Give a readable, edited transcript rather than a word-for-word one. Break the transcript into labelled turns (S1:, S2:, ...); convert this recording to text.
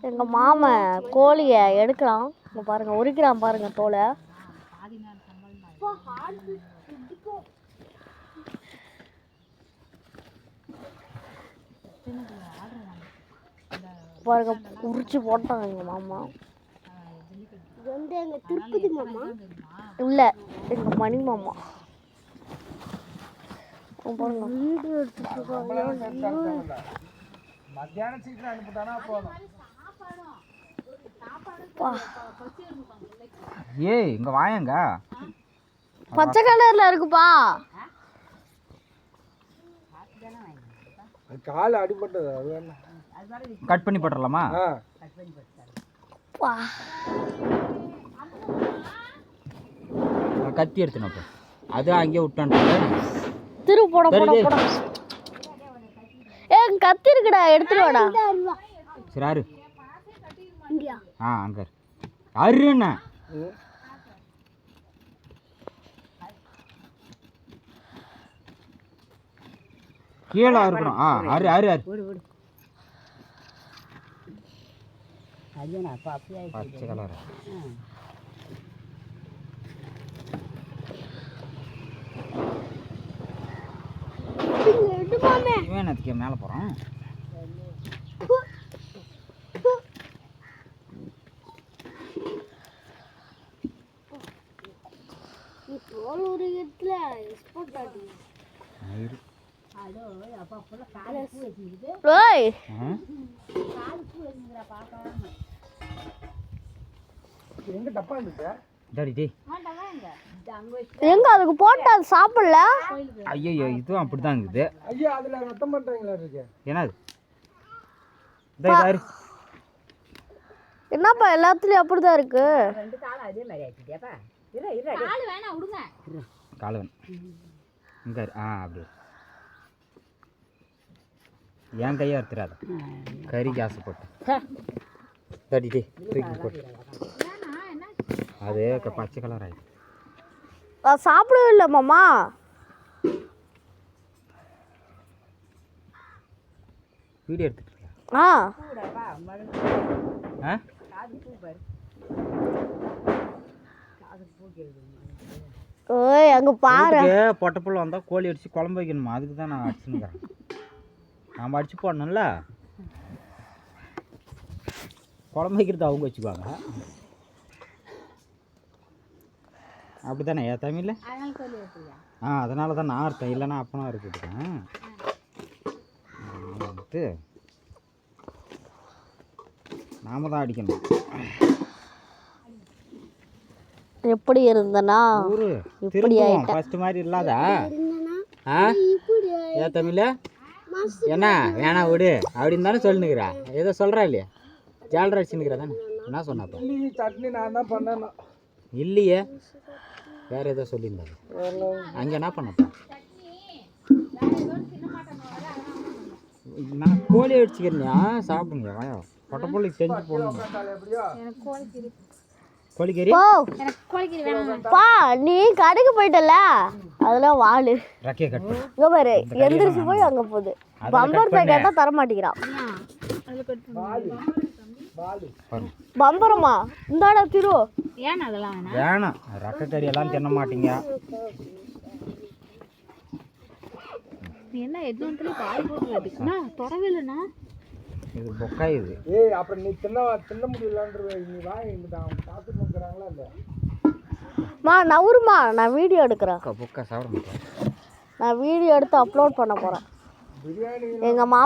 S1: எங்கள் மாமன் கோழியை எடுக்கிறான். இங்கே பாருங்கள், உரிக்கிறான் பாருங்கள் தோலை. பாருங்க, உரிச்சு போட்டாங்க எங்கள் மாமா.
S2: இது வந்து எங்கள் திருப்பதி மாமா
S1: இல்லை, எங்கள் மணி மாமா. பாருங்க,
S2: வீடியோ எடுத்துட்டு
S3: மத்தியானம் சீக்கிரம் அனுப்பிட்டானா போதும். ஏய் இங்க வாயங்க,
S1: பச்சை கலர்ல இருக்குப்பா.
S3: கால் அடிபட்டது, அது என்ன கட் பண்ணி போட்டுடலாமா? கத்தி எடுத்துனப்ப அது அங்கேயே விட்டான்.
S1: திரு போட போட போட. ஏ கத்தி இருக்குடா, எடுத்துட்டு வாடா.
S3: சரி ஆறு. அங்க அருண்ணா கீழே இருக்கணும். அரு அரு அரு பச்சை கலர். இவன் அதுக்கு மேலே போகிறான்.
S1: எங்க அதுக்கு போட்டு அது சாப்பிடல.
S3: ஐயோ இதுவும் அப்படிதான் இருக்குது. ஐயோ அதுல ரத்தம் பண்றாங்களா இருக்கு. என்னது
S1: என்னப்பா எல்லாத்துலயும் அப்படிதான் இருக்கு.
S3: கால் வேணும் இங்க. அப்படி என் கையா எடுத்துறாத, கறிக்கு ஆசைப்பட்டு தட்டிட்டு தூக்கி போட்டு. அது பச்சை கலர் ஆயிடுச்சு.
S1: சாப்பிடவே இல்லை மாமா.
S3: வீடியோ எடுத்துட்டு
S1: ஓய் அங்க பாரு.
S3: பொட்டப்புள்ள வந்தா கோழி அடிச்சு குழம்பு வைக்கணுமா? அதுக்கு தான் நான் அடிச்சுனுக்கிறேன். நாம் அடிச்சு போடணும்ல, குழம்பு வைக்கிறது அவங்க வச்சுக்குவாங்க. அப்படித்தானே ஏன் தமிழில்? அதனால தான் நான் இருக்கேன், இல்லைன்னா அப்பனா இருக்குதுக்கேன். நாம தான் அடிக்கணும்.
S1: எப்படி இருந்தனா இப்படி ஆயிட்ட
S3: ஃபர்ஸ்ட் மாதிரி இல்லாதா? ஏன் தமிழ என்ன வேணா விடு அப்படின்னு தானே சொல்லுங்கிறா. ஏதோ சொல்கிறா இல்லையா? ஜாலரா அடிச்சுன்னுக்கிறா தானே. என்ன சொன்னாப்பா? சட்னி நான் தான் பண்ணணும் இல்லையே, வேற ஏதோ சொல்லியிருந்தாரு. அங்கே என்ன பண்ணப்பா? நான் கோழி அடிச்சுக்கிறேன்யா, சாப்பிடுங்க. வாயா பொட்டப்பொள்ளிக்கு செஞ்சு போடணும். கோழிக்கறி
S1: பா. நீ கடைக்கு போயிட்டல, அதெல்லாம் வாழு
S3: ரக்கையை கட் பண்ணு.
S1: இங்க பாரு, எந்திரிச்சு போய் அங்க போகுது. பம்பர் பை கேட்டா தர மாட்டேங்கிறான். பம்பரமா இந்தாடா திரு.
S2: ஏன் அதெல்லாம்
S3: வேணாம், ரக்க கறி எல்லாம் தின்ன மாட்டீங்க.
S2: என்ன எதுவும் பால் போடுறதுக்குண்ணா தொடவில்லைண்ணா.
S3: இது பொக்காய் இது. ஏய் அப்புறம் நீ தின்ன முடியலன்ற நீ வா. இங்க அவங்க சாப்பிட்டு நிற்கிறாங்களா இல்லை?
S1: மா நவுருமா, நான் வீடியோ எடுக்கிறேன்.
S3: பொக்கா சாப்பிட மாட்டேன்.
S1: நான் வீடியோ எடுத்து அப்லோட் பண்ண போகிறேன். எங்கள் மாமா